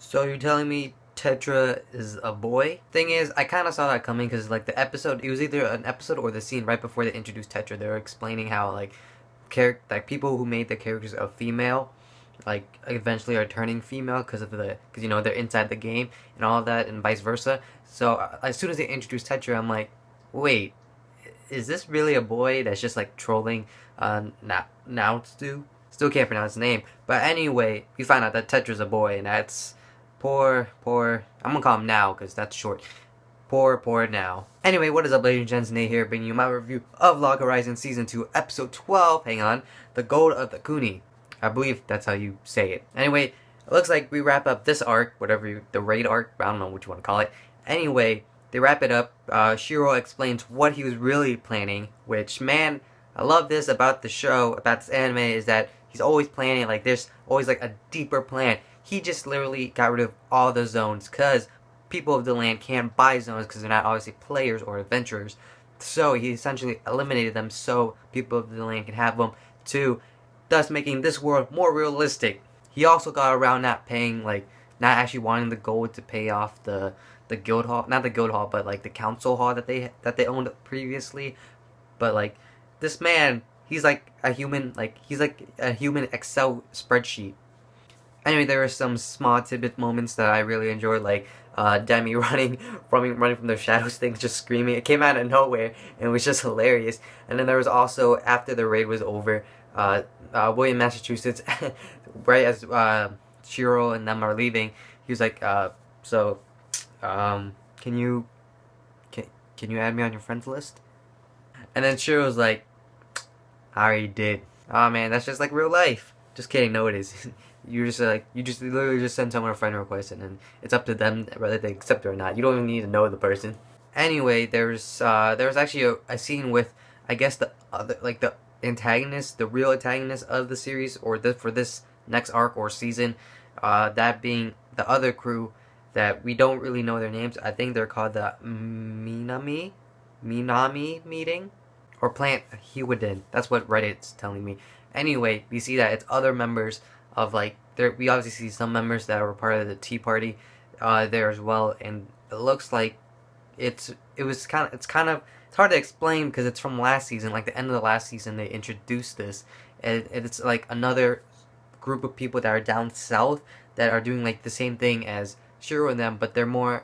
So you're telling me Tetra is a boy? Thing is, I kind of saw that coming because like the episode, it was either an episode or the scene right before they introduced Tetra. They were explaining how like people who made the characters a female, like eventually are turning female because you know they're inside the game and all of that and vice versa. So as soon as they introduced Tetra, I'm like, wait, is this really a boy that's just like trolling? Now still can't pronounce his name. But anyway, we find out that Tetra's a boy, and that's poor. I'm gonna call him Now because that's short. Poor Now. Anyway, what is up, ladies and gents? Nate here, bringing you my review of Log Horizon Season 2, Episode 12. Hang on, the Gold of the Kunie. I believe that's how you say it. Anyway, it looks like we wrap up this arc, the raid arc. I don't know what you want to call it. Anyway, they wrap it up. Shiro explains what he was really planning, which, man, I love this about the show, about this anime, is that he's always planning, like, there's always, like, a deeper plan. He just literally got rid of all the zones, because people of the land can't buy zones, because they're not obviously players or adventurers. So, he essentially eliminated them so people of the land can have them, too, thus making this world more realistic. He also got around not paying, like, not actually wanting the gold to pay off the guild hall, not the guild hall, but like the council hall that they owned previously. But like this man, he's like a human Excel spreadsheet. Anyway, there were some small tidbit moments that I really enjoyed, like Demi running from the shadows things, just screaming. It came out of nowhere and it was just hilarious. And then there was also, after the raid was over, William, Massachusetts, right as Shiro and them are leaving, he was like, can you add me on your friends list? And then Shiro was like, I already did. Oh man, that's just like real life. Just kidding, no it is. You just literally just send someone a friend request, and then it's up to them whether they accept it or not. You don't even need to know the person. Anyway, there was actually a scene with, I guess, the other, like the antagonist, the real antagonist of the series, or for this next arc or season, that being the other crew that we don't really know their names. I think they're called the Minami meeting, or Plant Hiwiden. That's what Reddit's telling me. Anyway, we see that it's other members of, like, we obviously see some members that were part of the Tea Party there as well, and it looks like it's hard to explain because it's from last season. Like the end of the last season, they introduced this, and it's like another group of people that are down south that are doing like the same thing as Shiro and them, but they're more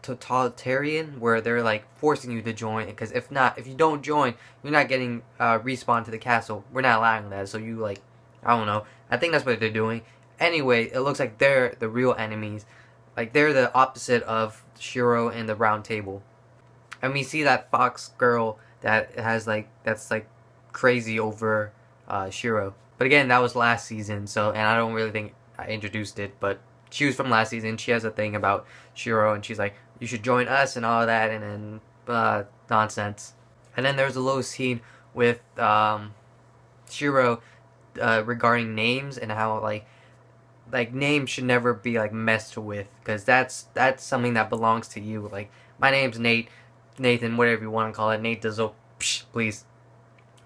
totalitarian, where they're like forcing you to join, because if you don't join, you're not getting respawned to the castle. We're not allowing that, so you, like, I don't know, I think that's what they're doing. Anyway, it looks like they're the real enemies, like they're the opposite of Shiro and the Round Table. And we see that fox girl that has that's crazy over Shiro, but again, that was last season, so, and I don't really think I introduced it, but she was from last season. She has a thing about Shiro, and she's like, you should join us and all that, and then nonsense. And then there's a little scene with Shiro regarding names, and how like names should never be like messed with, because that's something that belongs to you. Like, my name's Nathan, whatever you want to call it, Nate Dizzle, please.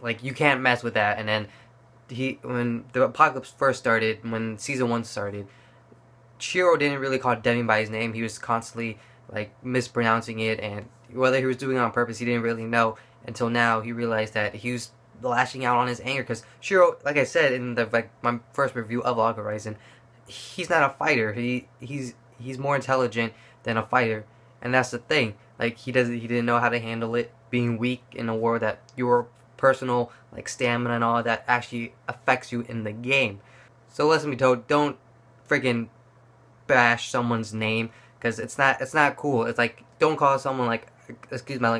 Like, you can't mess with that. And then when the apocalypse first started, when season 1 started, Shiro didn't really call Demi by his name. He was constantly like mispronouncing it, and whether he was doing it on purpose, he didn't really know until now. He realized that he was lashing out on his anger, because Shiro, like I said in my first review of Log Horizon, he's not a fighter. He's more intelligent than a fighter, and that's the thing. Like, he didn't know how to handle it, being weak in a war that your personal like stamina and all that actually affects you in the game. So listen, be told, don't freaking bash someone's name, because it's not cool. It's like, don't call someone like,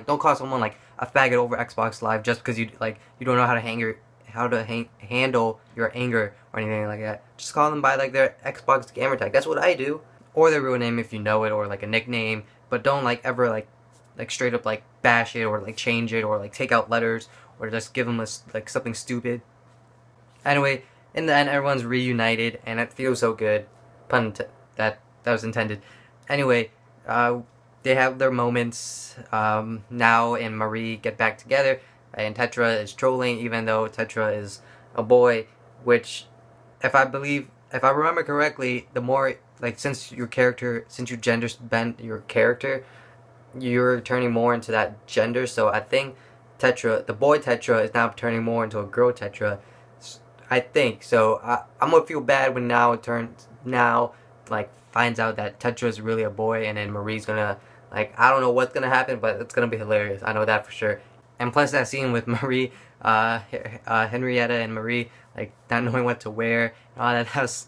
don't call someone like a faggot over Xbox Live just because you don't know how to handle your anger or anything like that. Just call them by like their Xbox gamer tag. That's what I do, or their real name if you know it, or like a nickname. But don't like ever like straight up like bash it, or like change it, or like take out letters, or just give them like something stupid. Anyway, in the end, everyone's reunited, and it feels so good. That was intended. Anyway, they have their moments. Now and Marie get back together, and Tetra is trolling, even though Tetra is a boy, which, if I remember correctly, the more like since you gender bent your character, you're turning more into that gender. So I think Tetra, the boy Tetra, is now turning more into a girl Tetra. I think so. I'm gonna feel bad when now like finds out that Tetra is really a boy, and then Marie's gonna, like, I don't know what's gonna happen, but it's gonna be hilarious. I know that for sure. And plus that scene with Marie, Henrietta and Marie, like not knowing what to wear and all that.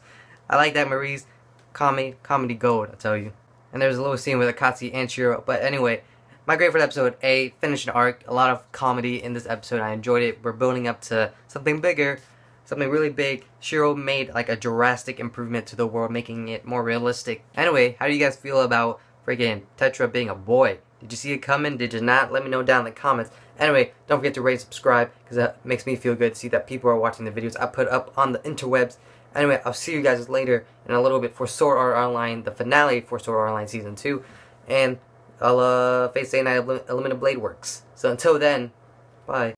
I like that. Marie's comedy gold, I tell you. And there's a little scene with Akatsuki and Shiro. But anyway, my grade for the episode: A. Finished an arc. A lot of comedy in this episode. I enjoyed it. We're building up to something bigger, something really big. Shiro made like a drastic improvement to the world, making it more realistic. Anyway, how do you guys feel about freaking Tetra being a boy? Did you see it coming? Did you not? Let me know down in the comments. Anyway, don't forget to rate and subscribe, because that makes me feel good to see that people are watching the videos I put up on the interwebs. Anyway, I'll see you guys later in a little bit for Sword Art Online, the finale for Sword Art Online Season 2. And I'll face Day Night Eliminated Blade Works. So until then, bye.